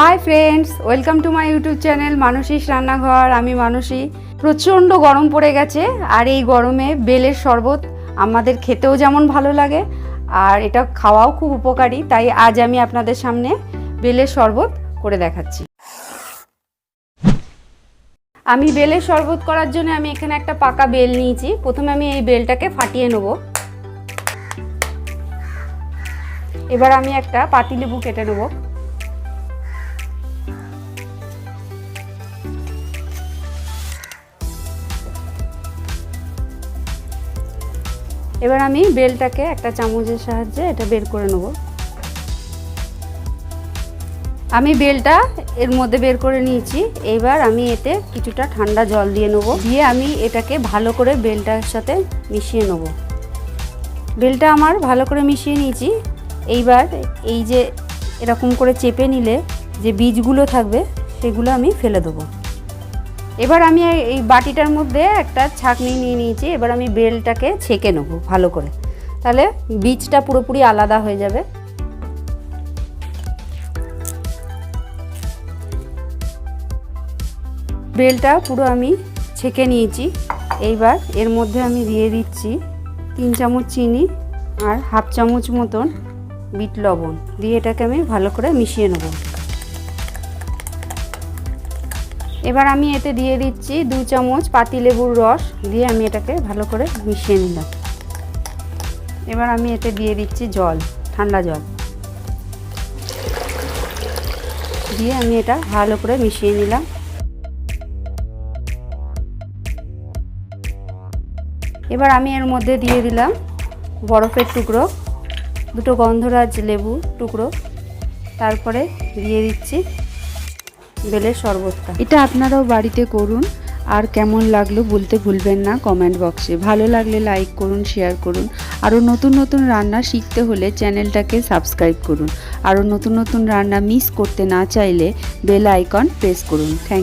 High friends welcome to my YouTube channel Manushi's Rannaghar. आमी मानुषी। प्रचंड गरम पड़े गेছে আর এই গরমে বেলের শরবত আমাদের খেতেও যেমন ভালো লাগে আর এটা খাওয়াও খুব উপকারী। তাই আজ আমি আপনাদের সামনে বেলের শরবত করে দেখাচ্ছি। আমি বেলের শরবত করার জন্য আমি এখানে একটা পাকা বেল নিয়েছি। প্রথমে আমি এই বেলটাকে ফাটিয়ে নেব। এবার আমি একটা পাতিলেবু কেটে নেব। এবার আমি বেলটাকে একটা চামচের সাহায্যে এটা বের করে নেব। আমি বেলটা এর মধ্যে বের করে নিয়েছি। এবার আমি এতে কিছুটা ঠান্ডা জল দিয়ে নেব, দিয়ে আমি এটাকে ভালো করে বেলটার সাথে মিশিয়ে নেব। বেলটা আমার ভালো করে মিশিয়ে নিয়েছি। এইবার এই যে এরকম করে চেপে নিলে যে বীজগুলো থাকবে সেগুলো আমি ফেলে দেবো। এবার আমি এই বাটিটার মধ্যে একটা ছাঁকনি নিয়ে নিয়েছি। এবার আমি বেলটাকে ছেঁকে নেব ভালো করে, তাহলে বীজটা পুরোপুরি আলাদা হয়ে যাবে। বেলটা পুরো আমি ছেঁকে নিয়েছি। এইবার এর মধ্যে আমি দিয়ে দিচ্ছি 3 চামচ চিনি আর হাফ চামচ মতন বিট লবণ, দিয়ে এটাকে আমি ভালো করে মিশিয়ে নেব। এবার আমি এতে দিয়ে দিচ্ছি 2 চামচ পাতিলেবুর রস, দিয়ে আমি এটাকে ভালো করে মিশিয়ে নিলাম। এবার আমি এতে দিয়ে দিচ্ছি জল, ঠান্ডা জল, দিয়ে আমি এটা ভালো করে মিশিয়ে নিলাম। এবার আমি এর মধ্যে দিয়ে দিলাম বরফের টুকরো, 2টো গন্ধরাজ লেবু টুকরো, তারপরে দিয়ে দিচ্ছি বেলের শরবতটা। এটা আপনারাও বাড়িতে করুন আর কেমন লাগলো বলতে ভুলবেন না কমেন্ট বক্সে। ভালো লাগলে লাইক করুন, শেয়ার করুন। আরও নতুন নতুন রান্না শিখতে হলে চ্যানেলটাকে সাবস্ক্রাইব করুন। আরও নতুন নতুন রান্না মিস করতে না চাইলে বেল আইকন প্রেস করুন। Thank you.